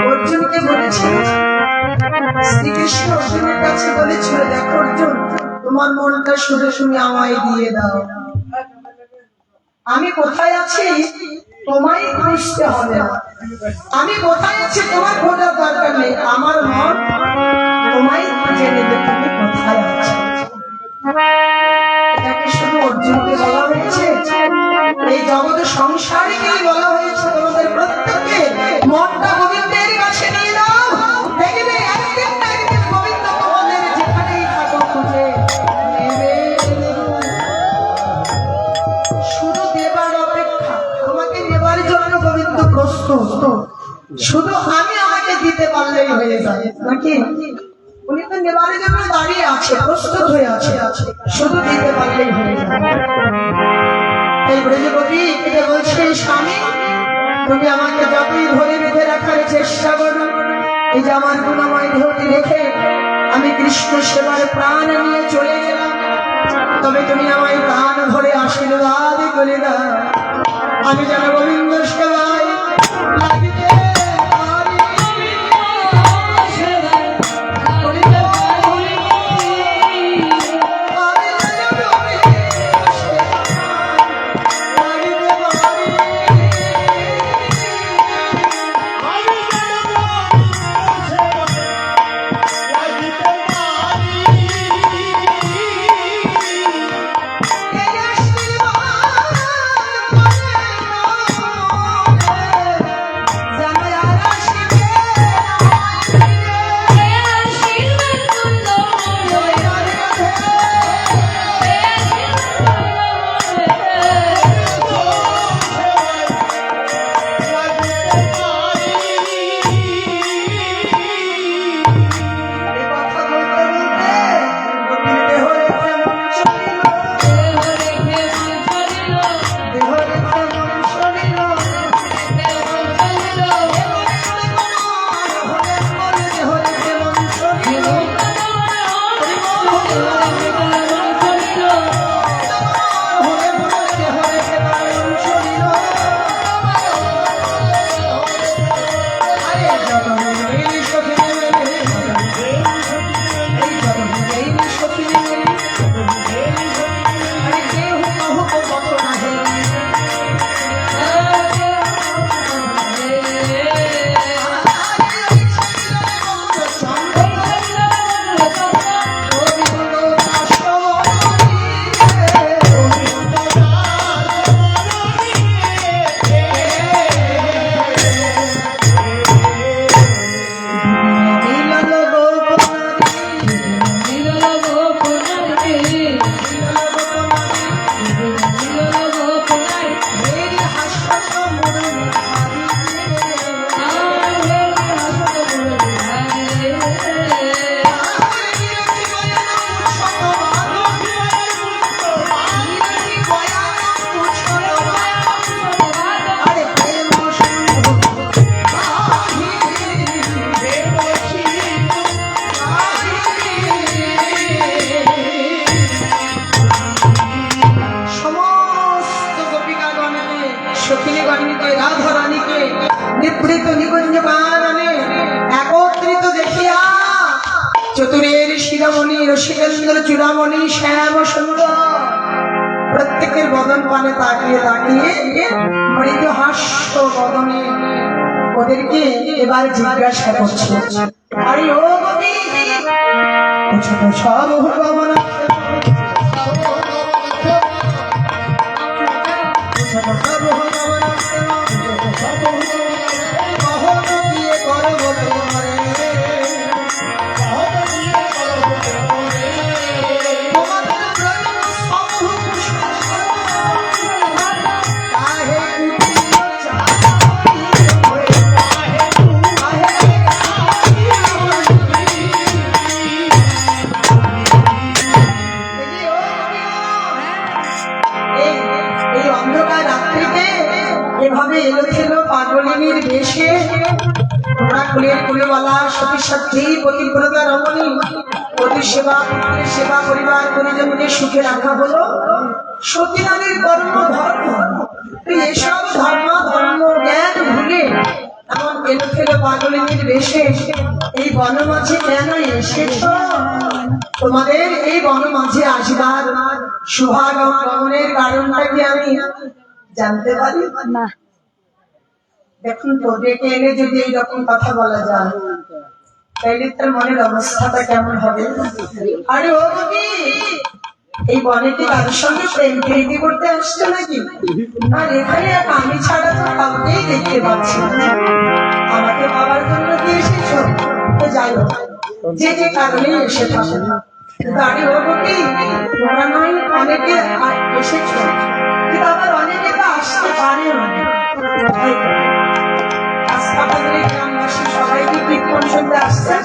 অর্জুনকে বলেছিল, শ্রীকৃষ্ণ অর্জুনের কাছে বলেছিল, দেখো অর্জুন, তোমার মনটা শুধু তুমি আমায় দিয়ে দাও, আমি কোথায় আছি তোমায় খুঁজতে হবে না, আমি কোথায় আছি তোমার খোঁজার দরকার নেই, আমার মন তোমায় খুঁজে নেবে তুমি কোথায় আছো। এটাকে শুধু অর্জুনকে বলা হয়েছে, এই জগৎ সংসারীকে বলা হয়েছে, তোমাদের প্রত্যেককে মনটা গোবিন্দের কাছে নিয়ে দাও, দেখবে একদিন না একদিন গোবিন্দ তোমাদের যেখানেই থাকো খুঁজে নেবে। শুধু দেবার অপেক্ষা, তোমাকে নেবার জন্য গোবিন্দ প্রস্তুত, শুধু আমি আমাকে দিতে পারলেই হয়ে যায় নাকি। উনি তো নেবার জন্য দাঁড়িয়ে আছে, প্রস্তুত হয়ে আছে, শুধু দিতে পারলেই হয়ে যায়। এই ব্রজপতি এটা বলছে, স্বামী তুমি আমাকে যতই ধরে বেঁধে রাখার চেষ্টা করো, এই যে আমার গুণময় দেহটি রেখে আমি কৃষ্ণ সেবার প্রাণ নিয়ে চলে গেলাম, তবে তুমি আমায় প্রাণ ধরে আশীর্বাদ করে দাও, আমি যেন গোবিন্দ সেবায় লাগিতে পারি। জানো নিভৃত নিকুঞ্জ কাননে একত্রিত দেখিয়া চতুরের শিরামণি রসিকেন্দ্র চূড়ামণি শ্যাম সুন্দর প্রত্যেকের বদন পানে তাকিয়ে তাকিয়ে মৃদু হাস্য বদনে ওদেরকে এবার জিজ্ঞাসা করছে, আরে ও গোপী, সব ভগবান এভাবে এলো ছিল পাগলিনীর বেশে তোমরা কুলের কুলেওয়ালা সতী সাথী পতিব্রতা রমণী পতি সেবা পুত্রের সেবা পরিবার পরিজনকে সুখে রাখা হলো সতীনারীর কর্ম ধর্ম। এসব ধর্ম ধর্ম জ্ঞান ভুলে এমন এলো ছিল পাগলিনীর বেশে এই বনমাঝে কেন এসেছ? তোমাদের এই বনমাঝে আসবার শুভাগমনের কারণটা কি আমি জানতে পারি না? দেখুন তো, ডেকে এনে যদি এইরকম কথা বলা যায় তাইলে তার মনের অবস্থাটা কেমন হবে? আরে ও গোপী, এই বনে কি কারোর সঙ্গে প্রেম প্রীতি করতে আসছো নাকি? আর এখানে আমি ছাড়া তো কাউকেই দেখতে পাচ্ছি না। আমাকে পাওয়ার জন্য কি এসেছো? তো যাই হোক, যে যে কারণে এসে থাকো, আরে ও গোপী, তোমরা নয় অনেকে এসেছো, কিন্তু আবার অনেকে তো আসতে পারে না। গ্রামবাসী সবাই কি কীর্তন শুনতে আসছে?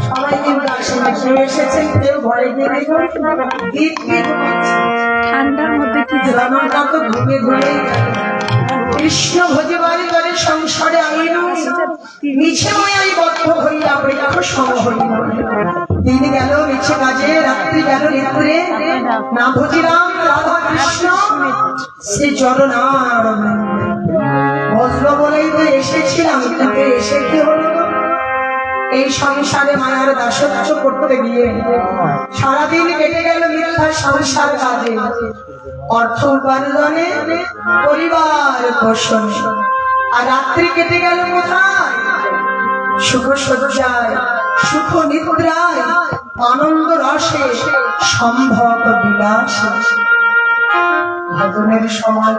সবাই কিন্তু আসে না। কেউ এসেছেন, কেউ ঘরে গিয়ে দেখুন গীত গীত ঠান্ডার মধ্যে কি জনতা তো ঘুরে ঘুরেই কৃষ্ণ ভজিবারি করে সংসারে আইন মিছে মায়াই বদ্ধ হইয়া বৈরাগ সম হইল। দিন গেল মিছে কাজে, রাত্রি গেল নিপুরে, না ভজিরাম রাধা কৃষ্ণ সে জরনার বজ্র বলেই তো এসেছিলাম, কিন্তু এসে কি হলো? এই সংসারে মায়ার দাসত্ব করতে গিয়ে সারাদিন কেটে গেল মিথ্যা সংসার কাজে, অর্থ উপার্জনে, পরিবার পোষণ। আর রাত্রি কেটে গেল কোথায়? সুখ সজ্জায়, সুখ নিদ্রায়, আনন্দ রসে, সম্ভব বিলাস। ভজনের সময়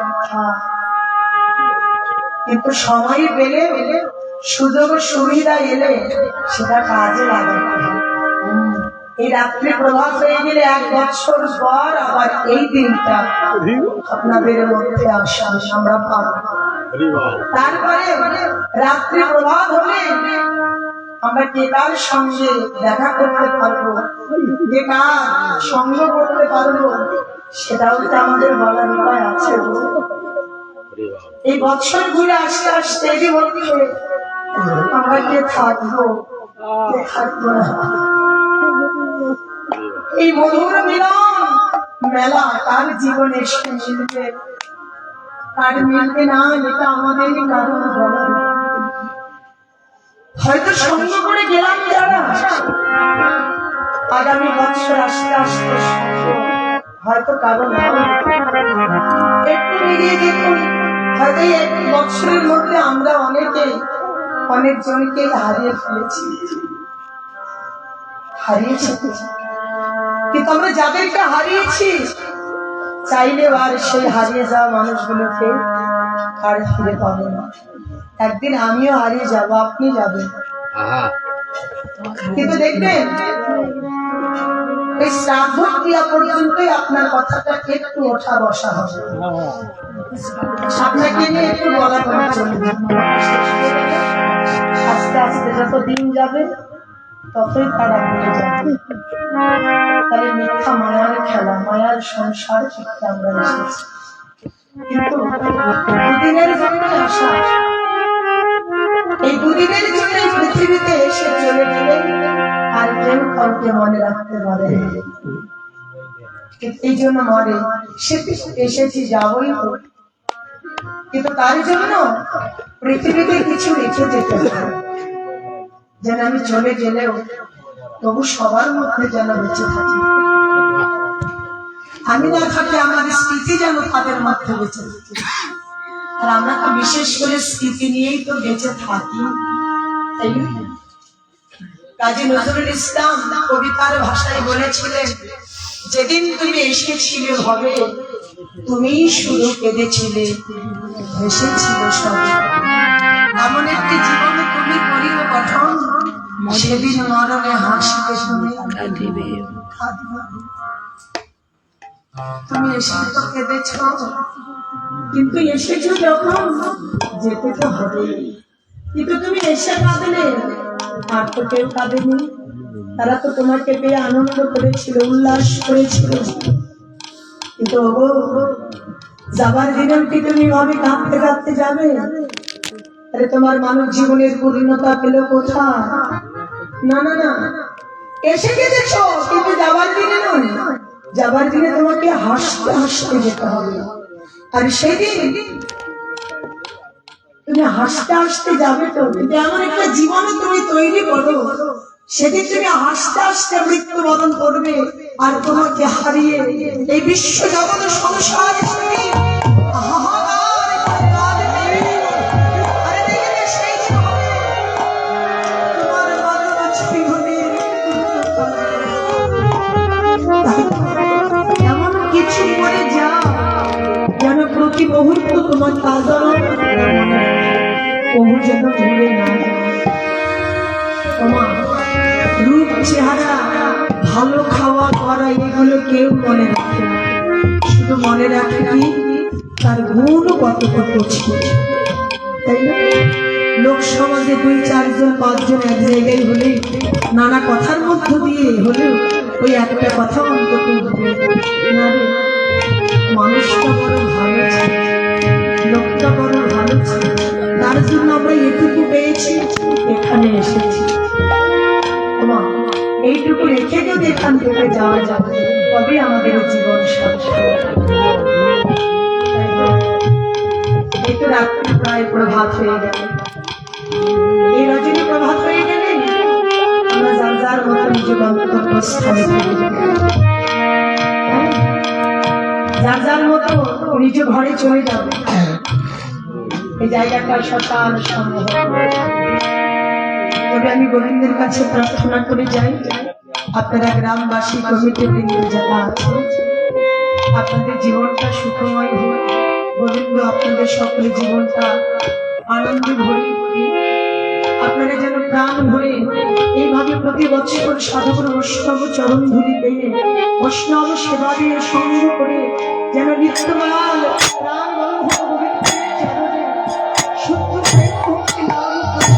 কিন্তু সময় পেলে, সুযোগ সুবিধা এলে সেটা কাজে লাগে। এই রাত্রি প্রভাব হয়ে গেলে 1 বছর পর আবার এই দিনটা আপনাদের মধ্যে আসা আমরা পাবো। তারপরে রাত্রি প্রভাব হলে আমরা কে কার সঙ্গে দেখা করতে পারবো, কে কার সঙ্গ করতে পারবো, সেটাও তো আমাদের বলার উপায় আছে। এই বছর ঘুরে আসতে আসতে এরই মধ্যে আমরা কে থাকবো, কে থাকবো না। এই মধুর মিলন মেলা তার জীবনে এসে মিলবে, তার মিলবে না, এটা আমাদেরই কারণ বলার। হয়তো সঙ্গ করে গেলাম যারা, আগামী বছর আসতে আসতে হয়তো কারণ একটু মিলিয়ে দেখুন, হয়তো 1 বছরের মধ্যে আমরা অনেকজনকে হারিয়ে ফেলেছি, কিন্তু আমরা যাদেরকে হারিয়েছি চাইলে আর সেই হারিয়ে যাওয়া মানুষগুলোকে আর ফিরে পাবো না। একদিন আমিও হারিয়ে যাব, আপনি যাবেন, কিন্তু দেখবেন এই শ্রাদ্ধ ক্রিয়া পর্যন্তই আপনার কথাটা একটু ওঠা বসা হবে, আপনাকে নিয়ে একটু বলা বলা চলবে। আস্তে আস্তে যত দিন যাবে ততই খারাপ হয়ে যাবে। তাহলে মিথ্যা মায়ার খেলা, মায়ার সংসার করতে আমরা এসেছি, কিন্তু দুদিনের জন্য আসা, এই দুদিনের জন্য পৃথিবীতে এসে চলে গেলে আর কেউ কাউকে মনে রাখতে পারে, এই জন্য মনে এসেছি যাবই তো। কিন্তু তার জন্য পৃথিবীতে কিছু রেখে যেতে হবে, যেন আমি চলে গেলেও তবু সবার মধ্যে যেন বেঁচে থাকি, আমি না থাকি আমার স্মৃতি যেন তাদের মধ্যে বেঁচে থাকে। আর আমরা তো বিশেষ করে স্মৃতি নিয়েই তো বেঁচে থাকি, তাই না? কাজী নজরুল ইসলাম কবিতার ভাষায় বলেছিলেন, যেদিন তুমি এসেছিলে হবে তুমি শুধু কেঁদেছিলে, হেসেছিল সবে। এমন একটি জীবনে তুমি করিও গঠন, সেদিন মরণে হাসিবে তুমি কাঁদিবে। তুমি এসে তো কেঁদেছ, কিন্তু এসেছো যখন যেতে তো হবে। কিন্তু তুমি এসে কাঁদলে, আর তো কেউ কাঁদেনি। তারা তো তোমাকে পেয়ে আনন্দ করেছিল, উল্লাস করেছিল, কিন্তু যাবার দিনেও কি তুমি ভাবে কাঁদতে কাঁদতে যাবে? আরে তোমার মানব জীবনের পূর্ণতা পেল কোথায়? না না না, এসে গেছ কিন্তু যাবার দিনে নয়। যাবার দিনে তোমাকে হাসতে হাসতে যেতে হবে। আর সেদিন তুমি হাসতে হাসতে যাবে তো, কিন্তু এমন একটা জীবনে তুমি তৈরি করো, সেদিন তুমি হাসতে হাসতে মৃত্যুবরণ করবে। আর তোমাকে হারিয়ে এই বিশ্ব জগৎ সংসার এমন কিছু করে যাও যেন প্রতি মুহূর্ত তোমার তাজা বহু যেন ভুলে না যায়। তোমার রূপ, চেহারা, ভালো খাওয়া করা এগুলো কেউ মনে রাখে না, শুধু মনে রাখে কি তার গুণ কতটুকু ছিল, তাই না? লোক সমাজে 2, 4 জন 5 জন এক জায়গায় হলে নানা কথার মধ্য দিয়ে হলেও ওই একটা কথা অন্তত উঠবে না রে, মানুষটা বড় ভালো ছিল, লোকটা বড় ভালো ছিল, তার জন্য আমরা এটুকু পেয়েছি, এখানে এসেছি। এইটুকু রেখে যদি এখান থেকে যাওয়া যাবে, তবে আমাদের জীবন সার্থক। এই তো রাত্রি প্রায় প্রভাত হয়ে গেল, এই রজনী প্রভাত হয়ে গেলে আমরা যার যার মতো নিজ গন্তব্যস্থানে ফিরে যাবো, যার যার মতো নিজ ঘরে চলে যাবে। এই জায়গাটা শ্মশান সম্ভব। তবে আমি গোবিন্দের কাছে প্রার্থনা করে যাই, আপনারা গ্রামবাসী কমিটি বৃন্দ যারা আছে, আপনাদের জীবনটা সুখময় হোক। গোবিন্দ আপনাদের সকলের জীবনটা আনন্দে ভরে দিন। আপনারা যেন প্রাণ ভরে এইভাবে প্রতি বছর সাধুগুরু বৈষ্ণব চরণ ধুলি পেয়ে বৈষ্ণব সেবা দিয়ে সঙ্গ করে যেন নিত্যকাল প্রাণ বন্ধ গোবিন্দের চরণে শুদ্ধ প্রেম ভক্তি লাভ করে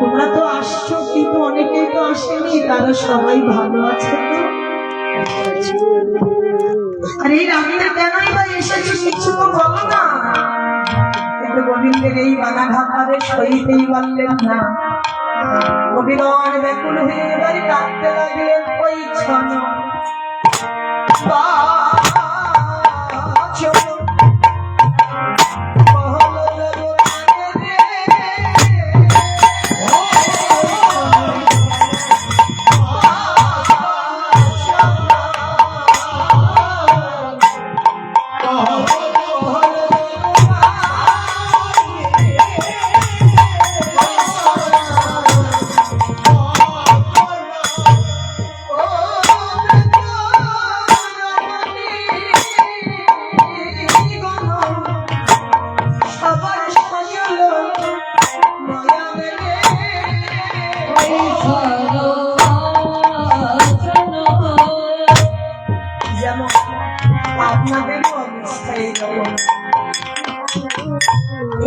তোমরা তো আসছো, কিন্তু অনেকেই তো আসেনি, তারা সবাই ভালো আছে তো? আর এই রাত্রে কেনই বা এসেছো কিছু তো বলো না। কিন্তু গোবিন্দের এই বানা ঘাতারে সইতেই পারলেন না। কবিগণ ব্যাকুল হয়ে এবার কাঁদতে লাগলেন, ওই ক্ষণ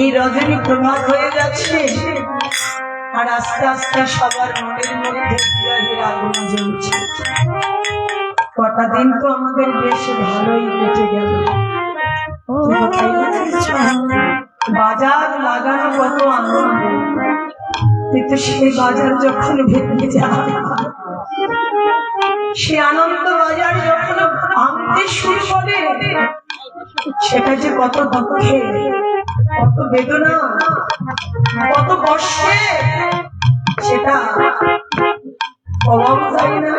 এই রজনী প্রভাত হয়ে যাচ্ছে, আর আস্তে আস্তে সবার মনের মধ্যে বিরহের আগুন জ্বলছে। কটা দিন তো আমাদের বেশ ভালোই কেটে গেল, বাজার লাগানো কত আনন্দ, কিন্তু সেই বাজার যখন ভেঙে যায়, সে আনন্দ বাজার যখন ভাঙতে শুরু করে, সেটা যে কত দুঃখে, কত বেদনা, কত কষ্টে, সেটা কমাও যায় না,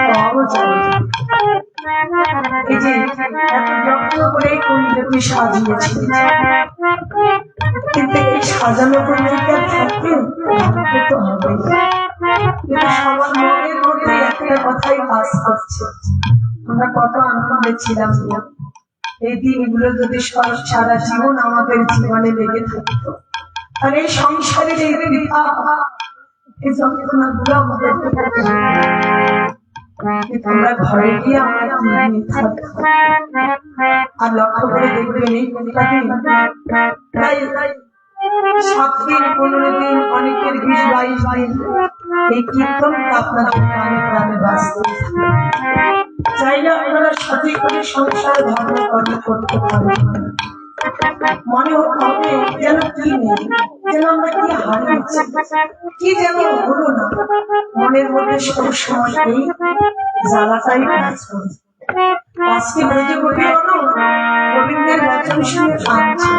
কমাও যায় না। এই যে এত যত্ন করে কুঞ্জকে সাজিয়েছি, কিন্তু এই সাজানো কুঞ্জকে থাকতে ভাবতে তো হবে। কিন্তু সবার মনের মধ্যে একটা কথাই বাস করছে, আমরা কত আনন্দে ছিলাম, এই দিনগুলো যদি সারা জীবন আমাদের জীবনে লেগে থাকতো, আর এই সংসারের এই পিতা এই যন্ত্রণা গুলো আমাদের তোমরা ঘরে গিয়ে আমরা আর লক্ষ্য করে দেখবেন এই প্রায় 7 দিন 15 দিন, অনেকের 20-22 দিন এই কীর্তনটা আপনাদের প্রাণে প্রাণে বাঁচতে চাইলে আপনারা সঠিক করে সংসার ধর্ম কর্ম করতে পারবেন। মনে হবে যেন কি নেই, যেন আমরা কি হারিয়েছি, কি যেন হলো না, মনের মধ্যে সব সময় এই জ্বালাটাই কাজ করে। আজকে ব্রজগোপী গোবিন্দের বচন শুনে কাঁদছে,